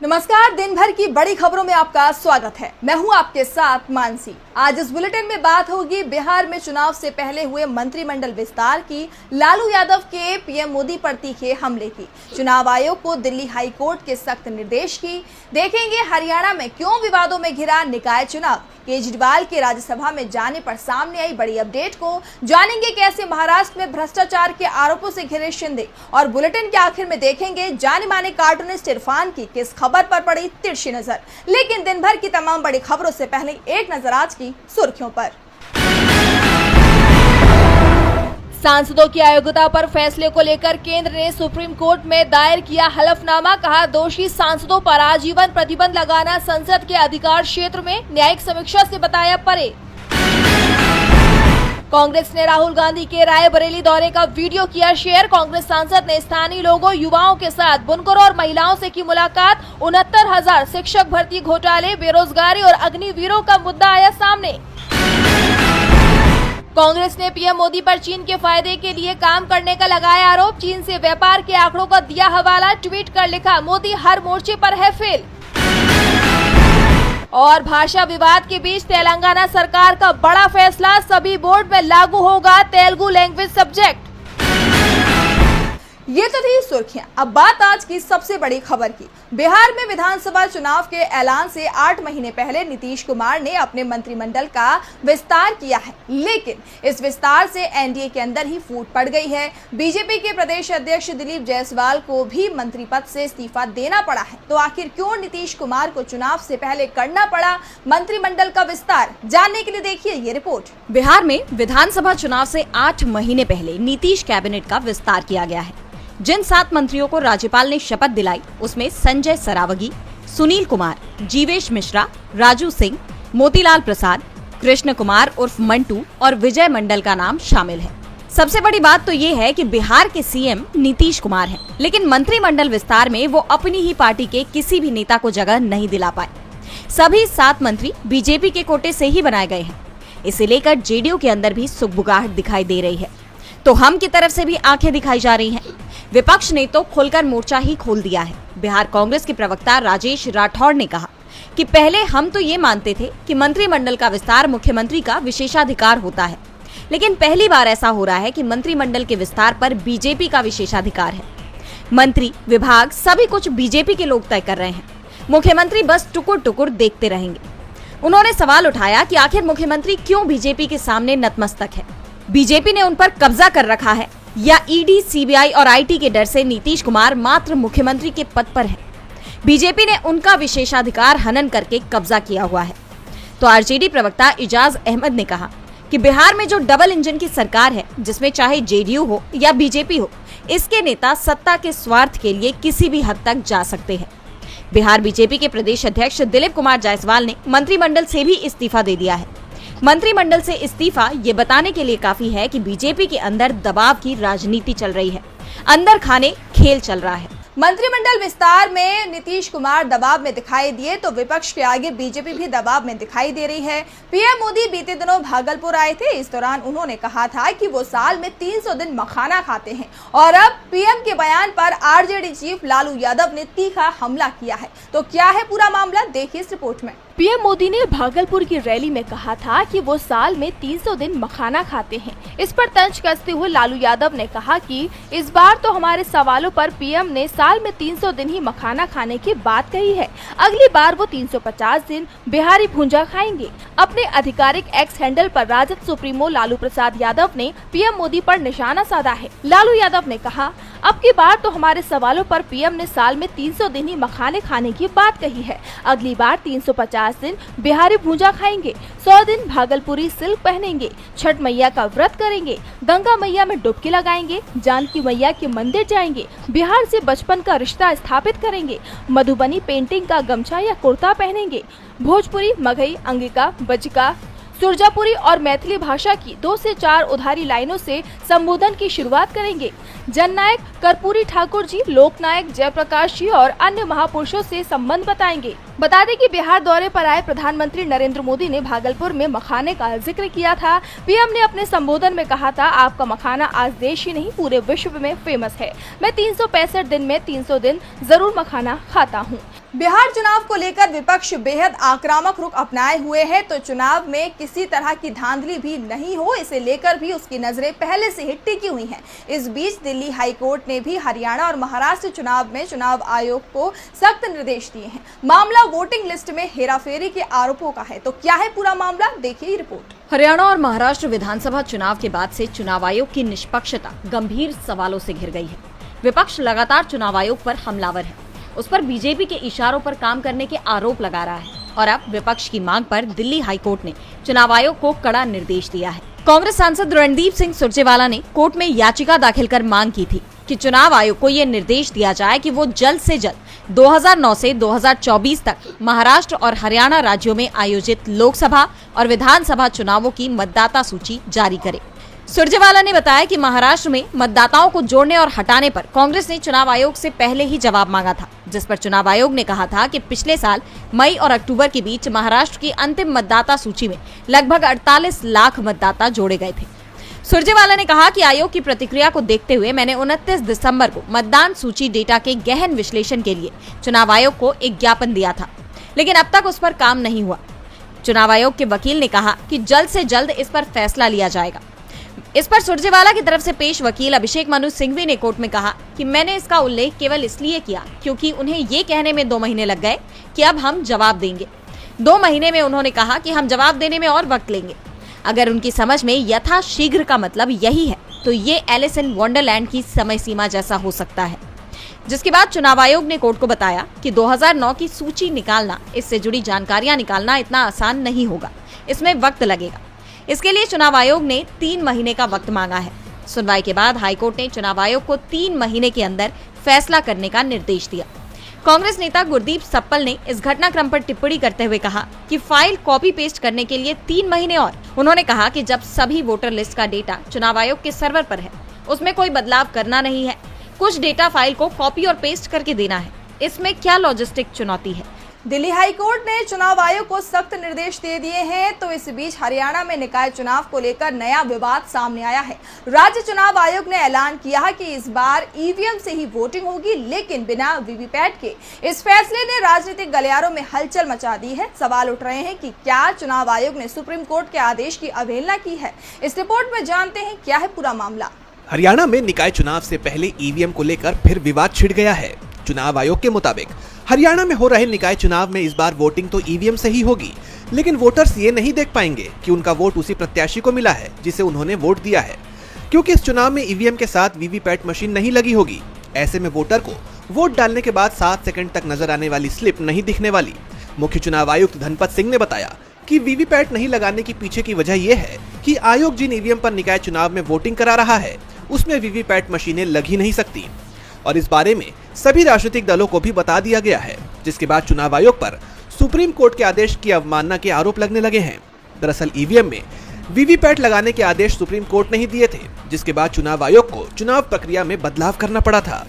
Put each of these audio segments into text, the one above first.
नमस्कार, दिन भर की बड़ी खबरों में आपका स्वागत है। मैं हूं आपके साथ मानसी। आज इस बुलेटिन में बात होगी बिहार में चुनाव से पहले हुए मंत्रिमंडल विस्तार की, लालू यादव के पीएम मोदी पर तीखे हमले की, चुनाव आयोग को दिल्ली हाई कोर्ट के सख्त निर्देश की, देखेंगे हरियाणा में क्यों विवादों में घिरा निकाय चुनाव, केजरीवाल के राज्यसभा में जाने पर सामने आई बड़ी अपडेट को, जानेंगे कैसे महाराष्ट्र में भ्रष्टाचार के आरोपों से घिरे शिंदे, और बुलेटिन के आखिर में देखेंगे जाने माने कार्टूनिस्ट इरफान की किस खबर पर पड़ी तिरछी नजर। लेकिन दिन भर की तमाम बड़ी खबरों से पहले एक नजर आज की सुर्खियों पर। सांसदों की अयोग्यता पर फैसले को लेकर केंद्र ने सुप्रीम कोर्ट में दायर किया हलफनामा, कहा दोषी सांसदों पर आजीवन प्रतिबंध लगाना संसद के अधिकार क्षेत्र में, न्यायिक समीक्षा से बताया परे। कांग्रेस ने राहुल गांधी के रायबरेली दौरे का वीडियो किया शेयर, कांग्रेस सांसद ने स्थानीय लोगों, युवाओं के साथ बुनकरों और महिलाओं से की मुलाकात, 69,000 शिक्षक भर्ती घोटाले, बेरोजगारी और अग्निवीरों का मुद्दा आया सामने। कांग्रेस ने पीएम मोदी पर चीन के फायदे के लिए काम करने का लगाया आरोप, चीन से व्यापार के आंकड़ों का दिया हवाला, ट्वीट कर लिखा मोदी हर मोर्चे पर है फेल। और भाषा विवाद के बीच तेलंगाना सरकार का बड़ा फैसला, सभी बोर्ड में लागू होगा तेलुगु लैंग्वेज सब्जेक्ट। ये तो थी सुर्खियां। अब बात आज की सबसे बड़ी खबर की। बिहार में विधानसभा चुनाव के ऐलान से 8 महीने पहले नीतीश कुमार ने अपने मंत्रिमंडल का विस्तार किया है, लेकिन इस विस्तार से एनडीए के अंदर ही फूट पड़ गई है। बीजेपी के प्रदेश अध्यक्ष दिलीप जायसवाल को भी मंत्री पद से इस्तीफा देना पड़ा है। तो आखिर क्यों नीतीश कुमार को चुनाव से पहले करना पड़ा मंत्रिमंडल का विस्तार, जानने के लिए देखिए ये रिपोर्ट। बिहार में विधानसभा चुनाव से 8 महीने पहले नीतीश कैबिनेट का विस्तार किया गया है। जिन 7 मंत्रियों को राज्यपाल ने शपथ दिलाई, उसमें संजय सरावगी, सुनील कुमार, जीवेश मिश्रा, राजू सिंह, मोतीलाल प्रसाद, कृष्ण कुमार उर्फ मंटू और विजय मंडल का नाम शामिल है। सबसे बड़ी बात तो ये है कि बिहार के सीएम नीतीश कुमार हैं, लेकिन मंत्रिमंडल विस्तार में वो अपनी ही पार्टी के किसी भी नेता को जगह नहीं दिला पाए। सभी 7 मंत्री बीजेपी के कोटे से ही बनाए गए हैं। इसे लेकर जेडीयू के अंदर भी सुगबुगाहट दिखाई दे रही है, तो हम की तरफ से भी आंखें दिखाई जा रही हैं। विपक्ष ने तो खुलकर मोर्चा ही खोल दिया है। बिहार कांग्रेस के प्रवक्ता राजेश राठौड़ ने कहा कि पहले हम तो ये मानते थे कि मंत्रिमंडल का विस्तार मुख्यमंत्री का विशेषाधिकार होता है, लेकिन पहली बार ऐसा हो रहा है कि मंत्रिमंडल के विस्तार पर बीजेपी का विशेषाधिकार है। मंत्री, विभाग सभी कुछ बीजेपी के लोग तय कर रहे हैं, मुख्यमंत्री बस टुकुर टुकुर देखते रहेंगे। उन्होंने सवाल उठाया कि आखिर मुख्यमंत्री क्यों बीजेपी के सामने नतमस्तक है? बीजेपी ने उन पर कब्जा कर रखा है या ईडी, सीबीआई और आईटी के डर से नीतीश कुमार मात्र मुख्यमंत्री के पद पर हैं? बीजेपी ने उनका विशेषाधिकार हनन करके कब्जा किया हुआ है। तो आरजेडी प्रवक्ता इजाज अहमद ने कहा कि बिहार में जो डबल इंजन की सरकार है, जिसमें चाहे जेडीयू हो या बीजेपी हो, इसके नेता सत्ता के स्वार्थ के लिए किसी भी हद तक जा सकते हैं। बिहार बीजेपी के प्रदेश अध्यक्ष दिलीप कुमार जायसवाल ने मंत्रिमंडल से भी इस्तीफा दे दिया है। मंत्रिमंडल से इस्तीफा ये बताने के लिए काफी है कि बीजेपी के अंदर दबाव की राजनीति चल रही है, अंदर खाने खेल चल रहा है। मंत्रिमंडल विस्तार में नीतीश कुमार दबाव में दिखाई दिए तो विपक्ष के आगे बीजेपी भी दबाव में दिखाई दे रही है। पीएम मोदी बीते दिनों भागलपुर आए थे। इस दौरान उन्होंने कहा था कि वो साल में 300 दिन मखाना खाते हैं, और अब पीएम के बयान पर आरजेडी चीफ लालू यादव ने तीखा हमला किया है। तो क्या है पूरा मामला, देखिए इस रिपोर्ट में। पीएम मोदी ने भागलपुर की रैली में कहा था कि वो साल में 300 दिन मखाना खाते हैं। इस पर तंज कसते हुए लालू यादव ने कहा कि इस बार तो हमारे सवालों पर पीएम ने साल में 300 दिन ही मखाना खाने की बात कही है, अगली बार वो 350 दिन बिहारी भूंजा खाएंगे। अपने आधिकारिक एक्स हैंडल पर राजद सुप्रीमो लालू प्रसाद यादव ने पीएम मोदी पर निशाना साधा है। लालू यादव ने कहा, अब की बार तो हमारे सवालों पर पीएम ने साल में 300 दिन ही मखाने खाने की बात कही है, अगली बार 350 दिन बिहारी भूंजा खाएंगे, 100 दिन भागलपुरी सिल्क पहनेंगे, छठ मैया का व्रत करेंगे, गंगा मैया में डुबकी लगाएंगे, जानकी मैया के मंदिर जाएंगे, बिहार से बचपन का रिश्ता स्थापित करेंगे, मधुबनी पेंटिंग का गमछा या कुर्ता पहनेंगे, भोजपुरी, मगही, अंगिका, बजका, सुरजापुरी और मैथिली भाषा की 2 से 4 उधारी लाइनों से संबोधन की शुरुआत करेंगे। जननायक कर्पूरी ठाकुर जी, लोकनायक जयप्रकाश जी और अन्य महापुरुषों से संबंध बताएंगे। बता दें कि बिहार दौरे पर आए प्रधानमंत्री नरेंद्र मोदी ने भागलपुर में मखाने का जिक्र किया था। पीएम ने अपने संबोधन में कहा था, आपका मखाना आज देश ही नहीं पूरे विश्व में फेमस है। मैं 365 दिन में 300 दिन जरूर मखाना खाता हूँ। बिहार चुनाव को लेकर विपक्ष बेहद आक्रामक रुख अपनाए हुए है, तो चुनाव में किसी तरह की धांधली भी नहीं हो, इसे लेकर भी उसकी नजरें पहले से ही टिकी हुई हैं। इस बीच दिल्ली हाई कोर्ट ने भी हरियाणा और महाराष्ट्र चुनाव में चुनाव आयोग को सख्त निर्देश दिए हैं। मामला वोटिंग लिस्ट में हेराफेरी के आरोपों का है, तो क्या है पूरा मामला, देखिए रिपोर्ट। हरियाणा और महाराष्ट्र विधानसभा चुनाव के बाद से चुनाव आयोग की निष्पक्षता गंभीर सवालों से घिर गई है। विपक्ष लगातार चुनाव आयोग पर हमलावर है, उस पर बीजेपी के इशारों पर काम करने के आरोप लगा रहा है और अब विपक्ष की मांग पर दिल्ली हाईकोर्ट ने चुनाव आयोग को कड़ा निर्देश दिया है। कांग्रेस सांसद रणदीप सिंह सुरजेवाला ने कोर्ट में याचिका दाखिल कर मांग की थी कि चुनाव आयोग को ये निर्देश दिया जाए कि वो जल्द से जल्द 2009 से 2024 तक महाराष्ट्र और हरियाणा राज्यों में आयोजित लोकसभा और विधानसभा चुनावों की मतदाता सूची जारी करे। सुरजेवाला ने बताया कि महाराष्ट्र में मतदाताओं को जोड़ने और हटाने पर कांग्रेस ने चुनाव आयोग से पहले ही जवाब मांगा था, जिस पर चुनाव आयोग ने कहा था कि पिछले साल मई और अक्टूबर के बीच महाराष्ट्र की अंतिम मतदाता सूची में लगभग 48 लाख मतदाता जोड़े गए थे। सुरजेवाला ने कहा कि आयोग की प्रतिक्रिया को देखते हुए मैंने 29 दिसंबर को मतदान सूची डेटा के गहन विश्लेषण के लिए चुनाव आयोग को एक ज्ञापन दिया था, लेकिन अब तक उस पर काम नहीं हुआ। चुनाव आयोग के वकील ने कहा कि जल्द से जल्द इस पर फैसला लिया जाएगा। इस पर सुरजेवाला की तरफ से पेश वकील अभिषेक मनु सिंघवी ने कोर्ट में कहा कि मैंने इसका उल्लेख केवल इसलिए किया क्योंकि उन्हें ये कहने में 2 महीने लग गए कि अब हम जवाब देंगे। 2 महीने में उन्होंने कहा कि हम जवाब देने में और वक्त लेंगे। अगर उनकी समझ में यथाशीघ्र का मतलब यही है तो ये एलिस इन वंडरलैंड की समय सीमा जैसा हो सकता है। जिसके बाद चुनाव आयोग ने कोर्ट को बताया कि 2009 की सूची निकालना, इससे जुड़ी जानकारियां निकालना इतना आसान नहीं होगा, इसमें वक्त लगेगा। इसके लिए चुनाव आयोग ने 3 महीने का वक्त मांगा है। सुनवाई के बाद हाईकोर्ट ने चुनाव आयोग को 3 महीने के अंदर फैसला करने का निर्देश दिया। कांग्रेस नेता गुरदीप सप्पल ने इस घटनाक्रम पर टिप्पणी करते हुए कहा कि फाइल कॉपी पेस्ट करने के लिए 3 महीने और। उन्होंने कहा कि जब सभी वोटर लिस्ट का डेटा चुनाव आयोग के सर्वर पर है, उसमें कोई बदलाव करना नहीं है, कुछ डेटा फाइल को कॉपी और पेस्ट करके देना है, इसमें क्या लॉजिस्टिक चुनौती है। दिल्ली हाई कोर्ट ने चुनाव आयोग को सख्त निर्देश दे दिए हैं, तो इस बीच हरियाणा में निकाय चुनाव को लेकर नया विवाद सामने आया है। राज्य चुनाव आयोग ने ऐलान किया है कि इस बार ईवीएम से ही वोटिंग होगी, लेकिन बिना वीवीपैट के। इस फैसले ने राजनीतिक गलियारों में हलचल मचा दी है। सवाल उठ रहे हैं कि क्या चुनाव आयोग ने सुप्रीम कोर्ट के आदेश की अवहेलना की है। इस रिपोर्ट में जानते हैं क्या है पूरा मामला। हरियाणा में निकाय चुनाव से पहले ईवीएम को लेकर फिर विवाद छिड़ गया है। चुनाव आयोग के मुताबिक हरियाणा में हो रहे निकाय चुनाव में इस बार वोटिंग तो ईवीएम से ही होगी, लेकिन वोटर्स ये नहीं देख पाएंगे कि उनका वोट उसी प्रत्याशी को मिला है जिसे उन्होंने वोट दिया है, क्योंकि इस चुनाव में ईवीएम के साथ वीवीपैट मशीन नहीं लगी होगी। ऐसे में वोटर को वोट डालने के बाद 7 सेकंड तक नजर आने वाली स्लिप नहीं दिखने वाली। मुख्य चुनाव आयुक्त धनपत सिंह ने बताया कि वीवीपैट नहीं लगाने की पीछे की वजह यह है कि आयोग जिन ईवीएम पर निकाय चुनाव में वोटिंग करा रहा है उसमें वीवीपैट मशीनें लग ही नहीं सकती, और इस बारे में सभी राजनीतिक दलों को भी बता दिया गया है। जिसके बाद चुनाव आयोग पर सुप्रीम कोर्ट के आदेश की अवमानना के आरोप लगने लगे हैं। दरअसल ईवीएम में वीवीपैट लगाने के आदेश सुप्रीम कोर्ट ने ही दिए थे, जिसके बाद चुनाव आयोग को चुनाव प्रक्रिया में बदलाव करना पड़ा था।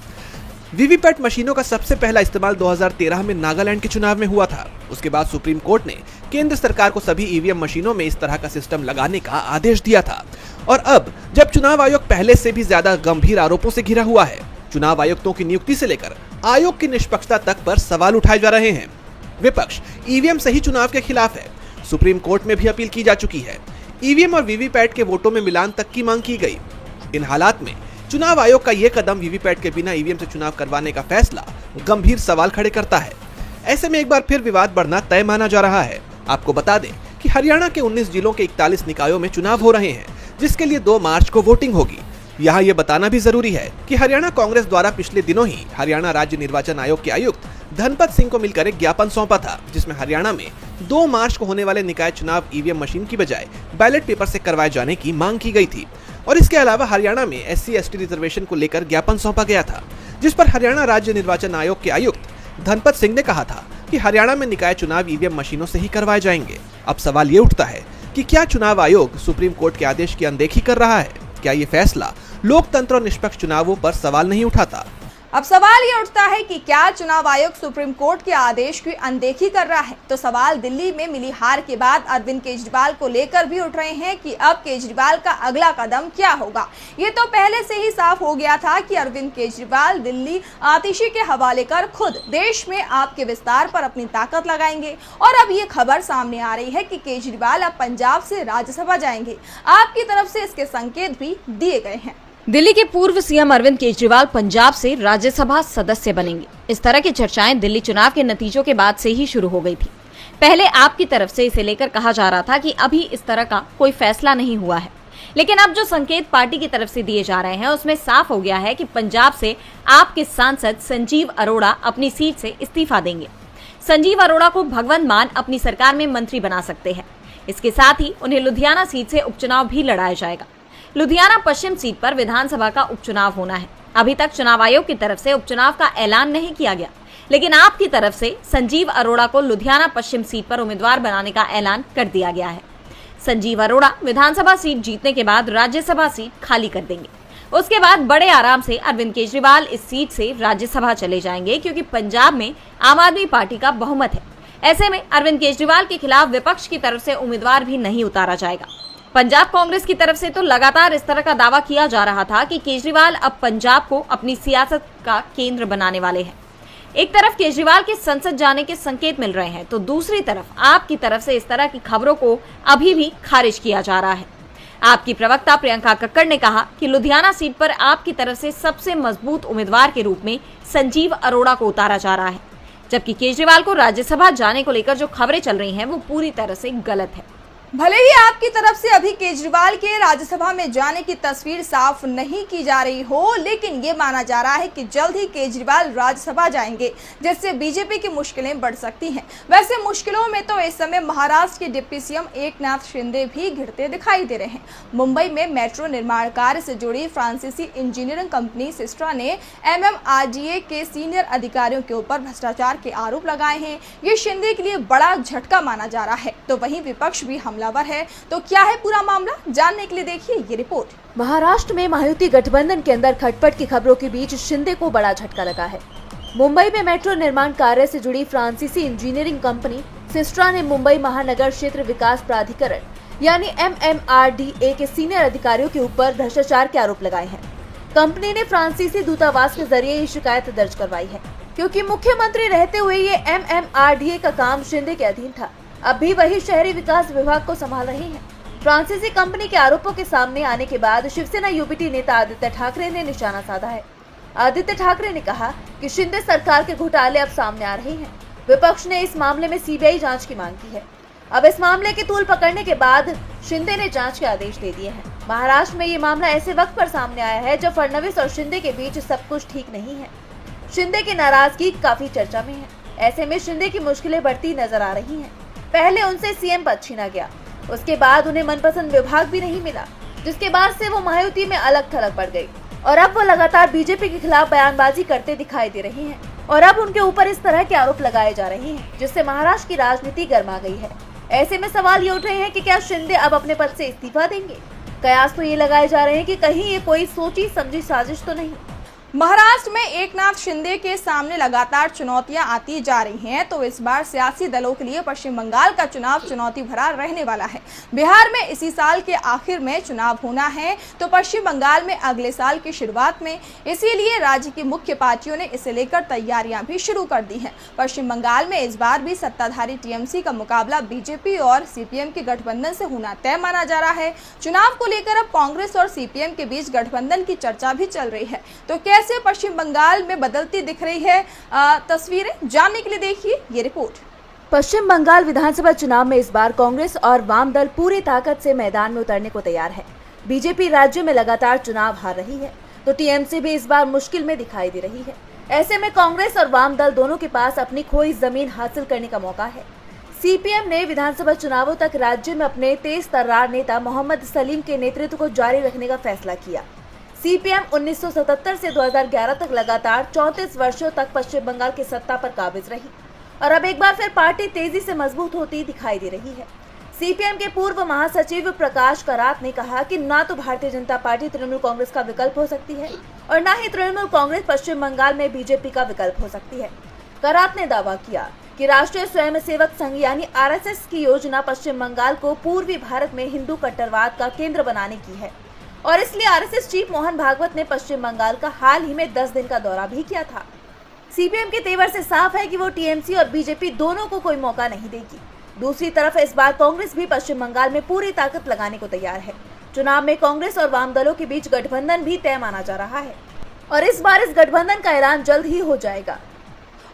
वीवीपैट मशीनों का सबसे पहला इस्तेमाल 2013 में नागालैंड के चुनाव में हुआ था। उसके बाद सुप्रीम कोर्ट ने केंद्र सरकार को सभी ईवीएम मशीनों में इस तरह का सिस्टम लगाने का आदेश दिया था। और अब जब चुनाव आयोग पहले से भी ज्यादा गंभीर आरोपों से घिरा हुआ है, चुनाव आयुक्तों की नियुक्ति से लेकर आयोग की निष्पक्षता तक पर सवाल उठाए जा रहे हैं। विपक्ष ईवीएम से ही चुनाव के खिलाफ है। सुप्रीम कोर्ट में भी अपील की जा चुकी है। ईवीएम और वीवीपैट के वोटों में मिलान तक की मांग की गई। इन हालात में चुनाव आयोग का ये कदम वीवीपैट के बिना ईवीएम से चुनाव करवाने का फैसला गंभीर सवाल खड़े करता है। ऐसे में एक बार फिर विवाद बढ़ना तय माना जा रहा है। आपको बता दें कि हरियाणा के 19 जिलों के 41 निकायों में चुनाव हो रहे हैं, जिसके लिए 2 मार्च को वोटिंग होगी। यहाँ ये बताना भी जरूरी है कि हरियाणा कांग्रेस द्वारा पिछले दिनों ही हरियाणा राज्य निर्वाचन आयोग के आयुक्त धनपत सिंह को मिलकर एक ज्ञापन सौंपा था, जिसमें हरियाणा में 2 मार्च को होने वाले निकाय चुनाव ईवीएम मशीन की बजाय बैलेट पेपर से करवाए जाने की मांग की गई थी। और इसके अलावा हरियाणा में SC/ST रिजर्वेशन को लेकर ज्ञापन सौंपा गया था, जिस पर हरियाणा राज्य निर्वाचन आयोग के आयुक्त धनपत सिंह ने कहा था कि हरियाणा में निकाय चुनाव ईवीएम मशीनों से ही करवाए जाएंगे। अब सवाल ये उठता है कि क्या चुनाव आयोग सुप्रीम कोर्ट के आदेश की अनदेखी कर रहा है? क्या ये फैसला लोकतंत्र और निष्पक्ष चुनावों पर सवाल नहीं उठाता? अब सवाल ये उठता है कि क्या चुनाव आयोग सुप्रीम कोर्ट के आदेश की अनदेखी कर रहा है। तो सवाल दिल्ली में मिली हार के बाद अरविंद केजरीवाल को लेकर भी उठ रहे हैं कि अब केजरीवाल का अगला कदम क्या होगा। ये तो पहले से ही साफ हो गया था कि अरविंद केजरीवाल दिल्ली आतिशी के हवाले कर खुद देश में आप के विस्तार पर अपनी ताकत लगाएंगे। और अब ये खबर सामने आ रही है कि केजरीवाल अब पंजाब से राज्यसभा जाएंगे। आपकी तरफ से इसके संकेत भी दिए गए हैं। दिल्ली के पूर्व सीएम अरविंद केजरीवाल पंजाब से राज्यसभा सदस्य बनेंगे। इस तरह की चर्चाएं दिल्ली चुनाव के नतीजों के बाद से ही शुरू हो गई थी। पहले आपकी तरफ से इसे लेकर कहा जा रहा था कि अभी इस तरह का कोई फैसला नहीं हुआ है, लेकिन अब जो संकेत पार्टी की तरफ से दिए जा रहे हैं उसमें साफ हो गया है कि पंजाब से आपके सांसद संजीव अरोड़ा अपनी सीट से इस्तीफा देंगे। संजीव अरोड़ा को भगवंत मान अपनी सरकार में मंत्री बना सकते हैं। इसके साथ ही उन्हें लुधियाना सीट से उपचुनाव भी लड़ाया जाएगा। लुधियाना पश्चिम सीट पर विधानसभा का उपचुनाव होना है। अभी तक चुनाव आयोग की तरफ से उपचुनाव का ऐलान नहीं किया गया, लेकिन आपकी तरफ से संजीव अरोड़ा को लुधियाना पश्चिम सीट पर उम्मीदवार बनाने का ऐलान कर दिया गया है। संजीव अरोड़ा विधानसभा सीट जीतने के बाद राज्यसभा सीट खाली कर देंगे। उसके बाद बड़े आराम से अरविंद केजरीवाल इस सीट से राज्यसभा चले जाएंगे, क्योंकि पंजाब में आम आदमी पार्टी का बहुमत है। ऐसे में अरविंद केजरीवाल के खिलाफ विपक्ष की तरफ से उम्मीदवार भी नहीं उतारा जाएगा। पंजाब कांग्रेस की तरफ से तो लगातार इस तरह का दावा किया जा रहा था कि केजरीवाल अब पंजाब को अपनी सियासत का केंद्र बनाने वाले हैं। एक तरफ केजरीवाल के संसद जाने के संकेत मिल रहे हैं, तो दूसरी तरफ आपकी तरफ से इस तरह की खबरों को अभी भी खारिज किया जा रहा है। आपकी प्रवक्ता प्रियंका कक्कड़ ने कहा कि लुधियाना सीट पर आपकी तरफ से सबसे मजबूत उम्मीदवार के रूप में संजीव अरोड़ा को उतारा जा रहा है, जबकि केजरीवाल को राज्यसभा जाने को लेकर जो खबरें चल रही हैं वो पूरी तरह से गलत है। भले ही आपकी तरफ से अभी केजरीवाल के राज्यसभा में जाने की तस्वीर साफ नहीं की जा रही हो, लेकिन ये माना जा रहा है कि जल्द ही केजरीवाल राज्यसभा जाएंगे, जिससे बीजेपी की मुश्किलें बढ़ सकती हैं। वैसे मुश्किलों में तो इस समय महाराष्ट्र के डिप्टी सीएम एकनाथ शिंदे भी घिरते दिखाई दे रहे हैं। मुंबई में मेट्रो निर्माण कार्य से जुड़ी फ्रांसीसी इंजीनियरिंग कंपनी सिस्ट्रा ने MMRDA के सीनियर अधिकारियों के ऊपर भ्रष्टाचार के आरोप लगाए हैं। ये शिंदे के लिए बड़ा झटका माना जा रहा है। तो वहीं विपक्ष भी हमलावर है। तो क्या है पूरा मामला, जानने के लिए देखिए ये रिपोर्ट। महाराष्ट्र में महायुति गठबंधन के अंदर खटपट की खबरों के बीच शिंदे को बड़ा झटका लगा है। मुंबई में मेट्रो निर्माण कार्य से जुड़ी फ्रांसीसी इंजीनियरिंग कंपनी सिस्ट्रा ने मुंबई महानगर क्षेत्र विकास प्राधिकरण यानी MMRDA के सीनियर अधिकारियों के ऊपर भ्रष्टाचार के आरोप लगाए हैं। कंपनी ने फ्रांसीसी दूतावास के जरिए ये शिकायत दर्ज करवाई है, क्योंकि मुख्यमंत्री रहते हुए ये MMRDA का काम शिंदे के अधीन था। अब भी वही शहरी विकास विभाग को संभाल रहे हैं। फ्रांसीसी कंपनी के आरोपों के सामने आने के बाद शिवसेना यूबीटी नेता आदित्य ठाकरे ने निशाना साधा है। आदित्य ठाकरे ने कहा कि शिंदे सरकार के घोटाले अब सामने आ रहे हैं। विपक्ष ने इस मामले में CBI जांच की मांग की है। अब इस मामले के तूल पकड़ने के बाद शिंदे ने जांच के आदेश दे दिए हैं। महाराष्ट्र में ये मामला ऐसे वक्त पर सामने आया है जब फडणवीस और शिंदे के बीच सब कुछ ठीक नहीं है। शिंदे की नाराजगी काफी चर्चा में है। ऐसे में शिंदे की मुश्किलें बढ़ती नजर आ रही हैं। पहले उनसे CM पद छीना गया, उसके बाद उन्हें मनपसंद विभाग भी नहीं मिला, जिसके बाद से वो महायुति में अलग थलग पड़ गई और अब वो लगातार बीजेपी के खिलाफ बयानबाजी करते दिखाई दे रही हैं और अब उनके ऊपर इस तरह के आरोप लगाए जा रहे हैं, जिससे महाराष्ट्र की राजनीति गर्मा गई है। ऐसे में सवाल ये उठ रहे हैं कि क्या शिंदे अब अपने पद से इस्तीफा देंगे। कयास तो ये लगाए जा रहे हैं कि कहीं ये कोई सोची समझी साजिश तो नहीं। महाराष्ट्र में एकनाथ शिंदे के सामने लगातार चुनौतियां आती जा रही हैं, तो इस बार सियासी दलों के लिए पश्चिम बंगाल का चुनाव चुनौती भरा रहने वाला है। बिहार में इसी साल के आखिर में चुनाव होना है, तो पश्चिम बंगाल में अगले साल की शुरुआत में। इसीलिए राज्य की मुख्य पार्टियों ने इसे लेकर तैयारियां भी शुरू कर दी हैं। पश्चिम बंगाल में इस बार भी सत्ताधारी TMC का मुकाबला बीजेपी और CPM के गठबंधन से होना तय माना जा रहा है। चुनाव को लेकर अब कांग्रेस और CPM के बीच गठबंधन की चर्चा भी चल रही है। तो कैसे पश्चिम बंगाल में बदलती दिख रही है तस्वीरें, जानने के लिए देखिए ये रिपोर्ट। पश्चिम बंगाल विधानसभा चुनाव में इस बार कांग्रेस और वाम दल पूरी ताकत से मैदान में उतरने को तैयार है। बीजेपी राज्य में लगातार चुनाव हार रही है, तो TMC भी इस बार मुश्किल में दिखाई दे रही है। ऐसे में कांग्रेस और वाम दल दोनों के पास अपनी खोई जमीन हासिल करने का मौका है। CPM ने विधानसभा चुनावों तक राज्य में अपने तेज तर्रार नेता मोहम्मद सलीम के नेतृत्व को जारी रखने का फैसला किया। CPM 1977 से 2011 तक लगातार 34 वर्षों तक पश्चिम बंगाल की सत्ता पर काबिज रही और अब एक बार फिर पार्टी तेजी से मजबूत होती दिखाई दे रही है। CPM के पूर्व महासचिव प्रकाश करात ने कहा कि ना तो भारतीय जनता पार्टी तृणमूल कांग्रेस का विकल्प हो सकती है और न ही तृणमूल कांग्रेस पश्चिम बंगाल में बीजेपी का विकल्प हो सकती है। करात ने दावा किया कि राष्ट्रीय स्वयंसेवक संघ यानी आरएसएस की योजना पश्चिम बंगाल को पूर्वी भारत में हिंदू कट्टरवाद का केंद्र बनाने की है और इसलिए आरएसएस चीफ मोहन भागवत ने पश्चिम बंगाल का हाल ही में 10 दिन का दौरा भी किया था। सीपीएम के तेवर से साफ है कि वो टीएमसी और बीजेपी दोनों को कोई मौका नहीं देगी। दूसरी तरफ इस बार कांग्रेस भी पश्चिम बंगाल में पूरी ताकत लगाने को तैयार है। चुनाव में कांग्रेस और वाम दलों के बीच गठबंधन भी तय माना जा रहा है और इस बार इस गठबंधन का ऐलान जल्द ही हो जाएगा।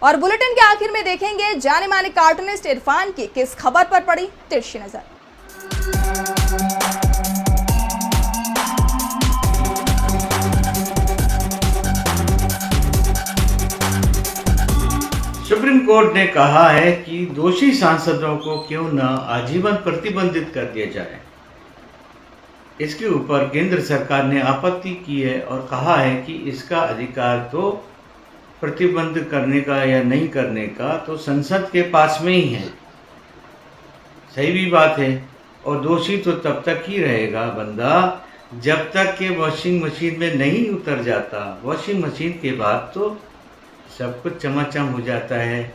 और बुलेटिन के आखिर में देखेंगे जाने माने कार्टूनिस्ट इरफान की किस खबर पर पड़ी तिरछी नजर। सुप्रीम कोर्ट ने कहा है कि दोषी सांसदों को क्यों न आजीवन प्रतिबंधित कर दिया जाए। इसके ऊपर केंद्र सरकार ने आपत्ति की है और कहा है कि इसका अधिकार तो प्रतिबंध करने का या नहीं करने का तो संसद के पास में ही है। सही भी बात है। और दोषी तो तब तक ही रहेगा बंदा जब तक के वॉशिंग मशीन में नहीं उतर जाता। वॉशिंग मशीन के बाद तो सब कुछ चमाचम हो जाता है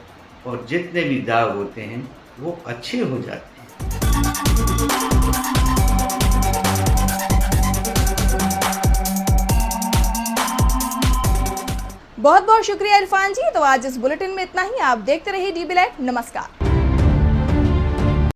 और जितने भी दाग होते हैं वो अच्छे हो जाते हैं। बहुत बहुत शुक्रिया इरफान जी। तो आज इस बुलेटिन में इतना ही। आप देखते रहिए DB लाइव। नमस्कार।